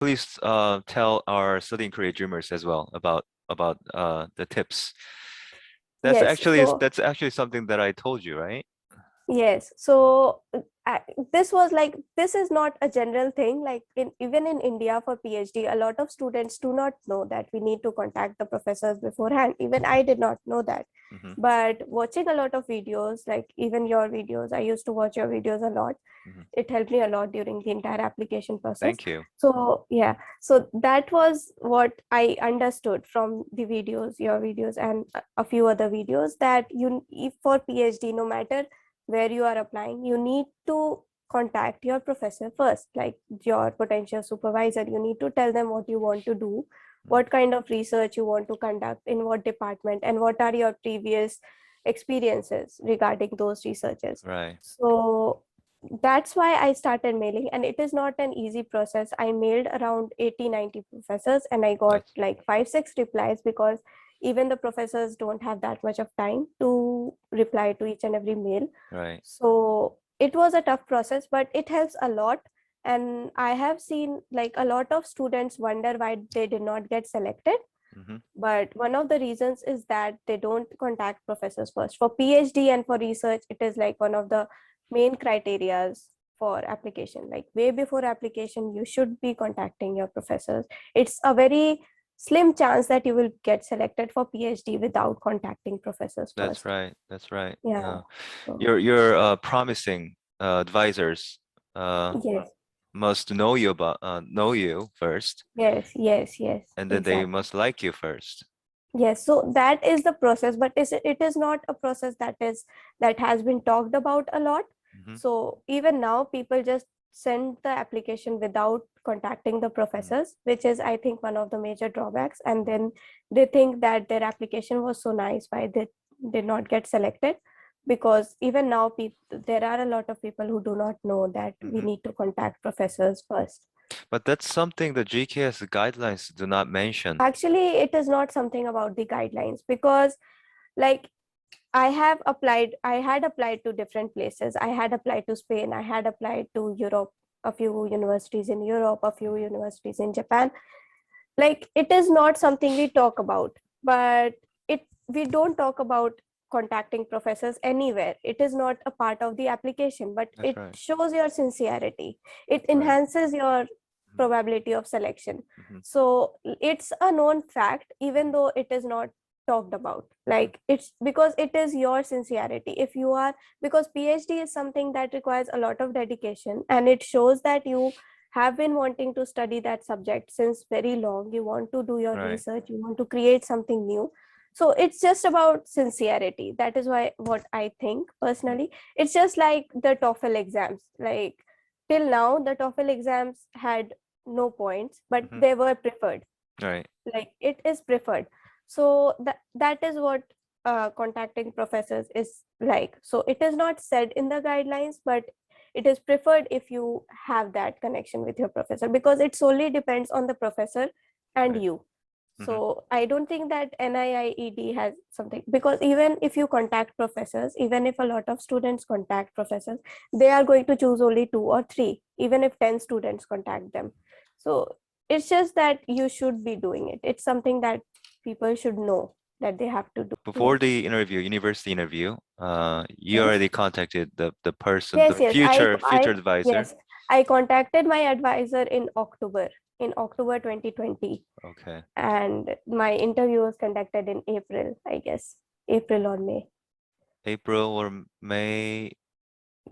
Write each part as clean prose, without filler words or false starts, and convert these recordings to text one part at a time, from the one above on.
please tell our studying career dreamers as well about the tips. Yes, so That's actually something that I told you, right? yes, so this was like, this is not a general thing. Like even in India for PhD, a lot of students do not know that we need to contact the professors beforehand. Even I did not know that. Mm-hmm. But watching a lot of videos, like even your videos, I used to watch your videos a lot. Mm-hmm. It helped me a lot during the entire application process. Thank you. So yeah, so that was what I understood from the videos, your videos, and a few other videos, that you, if for PhD, no matter where you are applying, you need to contact your professor first, like your potential supervisor. You need to tell them what you want to do, Mm. what kind of research you want to conduct, in what department, and what are your previous experiences regarding those researches. Right. So that's why I started mailing, and it is not an easy process. I mailed around 80-90 professors, and I got That's like 5-6 replies, because even the professors don't have that much of time to reply to each and every mail. right. So it was a tough process, but it helps a lot. And I have seen like a lot of students wonder why they did not get selected. Mm-hmm. But one of the reasons is that they don't contact professors first. For PhD and for research, it is like one of the main criterias for application. Like way before application, you should be contacting your professors. It's a very slim chance that you will get selected for PhD without contacting professors That's first. right. That's right. Yeah. So Your promising advisors yes, must know you first, yes, and then they exactly. must like you first. Yes, so that is the process, but it is not a process that has been talked about a lot. Mm-hmm. So even now, people just send the application without contacting the professors, which is, I think, one of the major drawbacks. And then they think that their application was so nice, why they did not get selected. Because even now, there are a lot of people who do not know that we Mm-hmm. need to contact professors first. But that's something the GKS guidelines do not mention. Actually, it is not something about the guidelines, because like I had applied to different places. I had applied to Spain, I had applied to Europe, a few universities in Europe, a few universities in Japan. Like it is not something we talk about, but we don't talk about contacting professors anywhere. It is not a part of the application, but That's it right. shows your sincerity. It Right. enhances your probability of selection. Mm-hmm. So it's a known fact, even though it is not talked about. Like it's because it is your sincerity. If you are, because PhD is something that requires a lot of dedication, and it shows that you have been wanting to study that subject since very long. You want to do your Right. research, you want to create something new. So it's just about sincerity. That is why, what I think personally, it's just like the TOEFL exams. Like till now, the TOEFL exams had no points, but Mm-hmm. they were preferred. Right. Like it is preferred. So that is what contacting professors is like. So it is not said in the guidelines, but it is preferred if you have that connection with your professor, because it solely depends on the professor and Right. you. Mm-hmm. So I don't think that NIIED has something, because even if you contact professors, even if a lot of students contact professors, they are going to choose only 2 or 3, even if 10 students contact them. So it's just that you should be doing it. It's something that people should know that they have to do Before it. the interview, university interview, you Yes. already contacted the person, the Yes, future advisor. yes, I contacted my advisor in October 2020, Okay. and my interview was conducted in April, I guess, April or May. April or May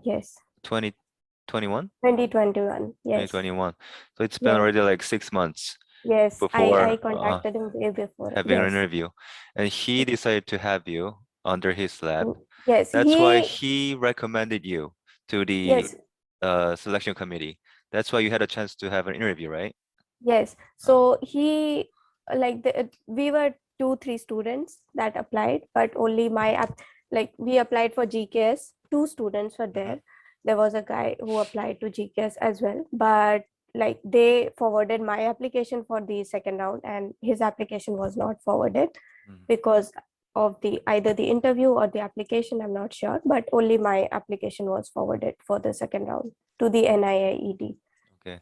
Yes, 2021? 2021. Yes, 2021. So it's been yes, already like 6 months yes. I before contacted him way before. having an Yes, interview. And he decided to have you under his lab. yes. That's why he recommended you to the Yes, selection committee. That's why you had a chance to have an interview, right? yes. Uh, So we were 2-3 students that applied, but only like we applied for GKS. 2 students were mhm, there. There was a guy who applied to GKS as well, but like they forwarded my application for the second round, and his application was not forwarded mhm. because of the either the interview or the application. I'm not sure, but only my application was forwarded for the second round to the NIIED. Okay.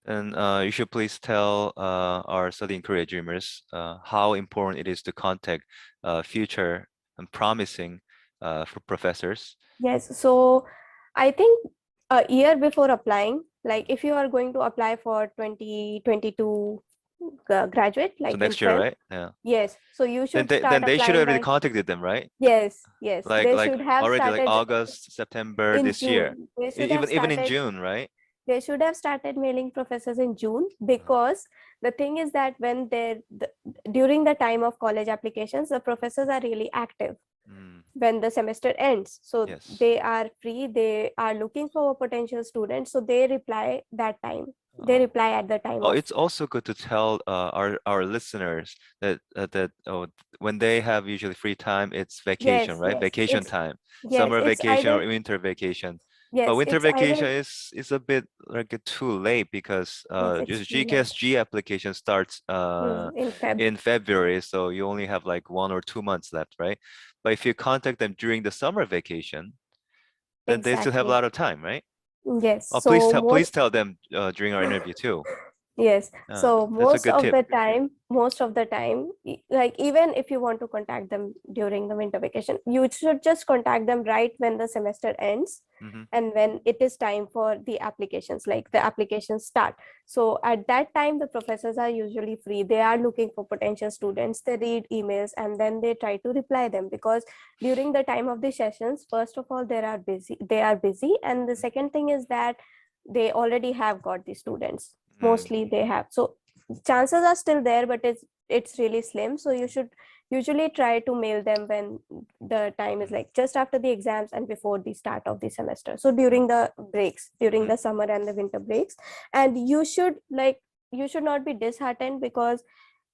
And you should please tell our studying career dreamers how important it is to contact future and promising for professors. Yes, so I think a year before applying, like if you are going to apply for 2022 graduate, So like in next year, 12th, right? Yeah. yes, so you Then should start they should have applying already by, contacted them, right? yes, yes, they Like should have already like started August, September in this year. June. They should have Even in started, June, right? they should have started mailing professors in June, Uh, because the thing is that when during the time of college applications, the professors are really active mm, when the semester ends, so yes. they are free, they are looking for potential students, so they reply that time, they Oh. reply at the time Oh, of, it's also good to tell our listeners that when they have usually free time, it's vacation, yes, right? yes, Vacation time, yes, summer it's vacation or either, winter vacation. But yes, winter it's vacation either, is a bit like too late because yes, it's just too late. GKSG application starts In Feb. in February, so you only have like 1 or 2 months left, right? But if you contact them during the summer vacation, then they still have a Exactly. lot of time, right? Yes, Oh, so please most, tell them during our interview too. yes, Uh, so that's a good tip. most of the time, like even if you want to contact them during the winter vacation, you should just contact them right when the semester ends Hmm. and when it is time for the applications, like the applications start. So at that time, the professors are usually free. They are looking for potential students. They read emails and then they try to reply them, because during the time of the sessions, first of all, they are busy, and the second thing is that they already have got the students, Mm, mostly they have, so chances are still there, but it's really slim, so you should usually try to mail them when the time is mm, like just after the exams and before the start of the semester, so during the breaks, during mhm, the summer and the winter breaks. And you should not be disheartened, because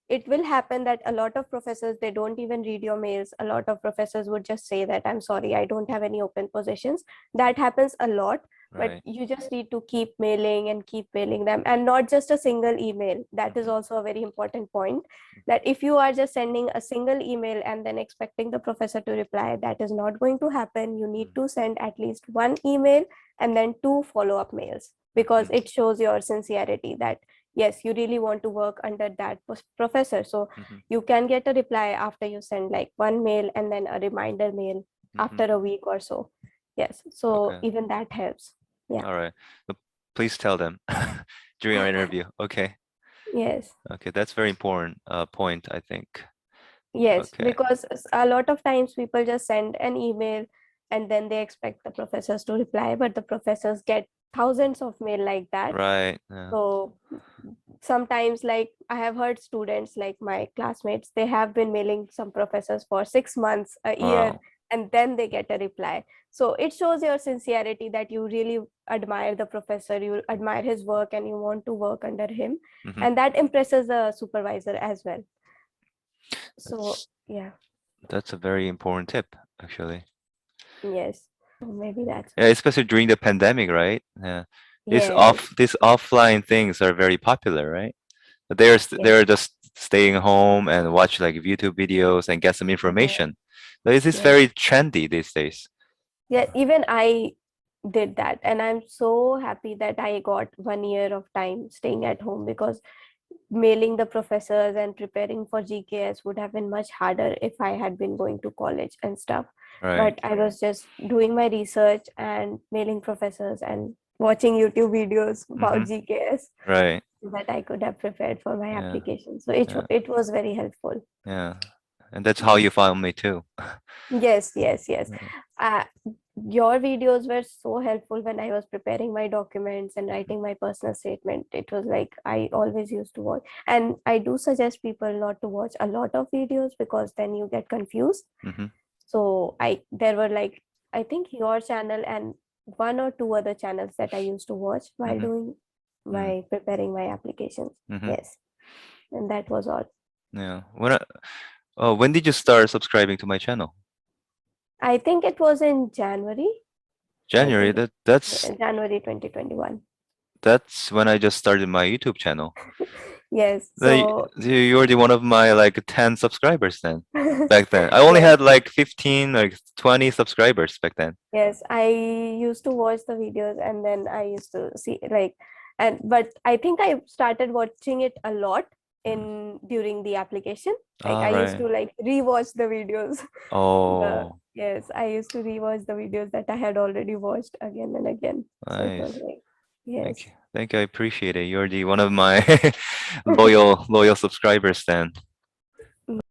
it will happen that a lot of professors, they don't even read your mails. A lot of professors would just say that, I'm sorry, I don't have any open positions. That happens a lot. But right. you just need to keep mailing and keep mailing them, and not just a single email. That is Mhm, also a very important point, that if you are just sending a single email and then expecting the professor to reply, that is not going to happen. You need mm, to send at least one email and then two follow-up mails, because mhm, it shows your sincerity that yes, you really want to work under that professor. So mhm, you can get a reply after you send like one mail and then a reminder mail mhm. after a week or so. Yes, so Okay. even that helps. Yeah. All right. So please tell them during our interview. Okay. Yes. Okay. That's very important point, I think. Yes, Okay. because a lot of times people just send an email and then they expect the professors to reply, but the professors get thousands of mail like that. Right. Yeah. So sometimes, like I have heard students, like my classmates, they have been mailing some professors for 6 months, a year, Wow. and then they get a reply. So it shows your sincerity that you really admire the professor, you admire his work, and you want to work under him. Hmm. And that impresses the supervisor as well. So That's yeah, that's a very important tip, actually. yes. So maybe that's Yeah, why. especially during the pandemic, right? Yeah. Yes, These offline things are very popular, right? yes, They're just staying home and watch like YouTube videos and get some yes, information. But it is yes. very trendy these days. Yeah, even I did that, and I'm so happy that I got 1 year of time staying at home, because mailing the professors and preparing for GKS would have been much harder if I had been going to college and stuff. Right. But I was just doing my research and mailing professors and watching YouTube videos Mm-hmm. about GKS, Right. so that I could have prepared for my Yeah. application. So it Yeah. it was very helpful. Yeah. And that's how you found me too. Yes, yes, yes. Yeah. Uh, your videos were so helpful when I was preparing my documents and Mhm. writing my personal statement. It was like I always used to watch. And I do suggest people not to watch a lot of videos, because then you get confused. Mhm. So there were like, I think your channel and one or two other channels that I used to watch while Mhm. doing Mm. my preparing my applications. Mhm. Yes. And that was all. Yeah. When did you start subscribing to my channel? I think it was in January. I January. think it, January 2021. That's when I just started my YouTube channel. Yes. The So you already one of my like 10 subscribers then. Back then. I only yes, had like 15 like 20 subscribers back then. yes. I used to watch the videos and then I used to see, like, And but I think I started watching it a lot Mm. in during the application. Like All I used right. to like rewatch the videos. Oh, Yes, I used to rewatch the videos that I had already watched again and again. So it was nice. like, Thank yes. you. Thank you. I appreciate it. You're the one of my loyal subscribers then.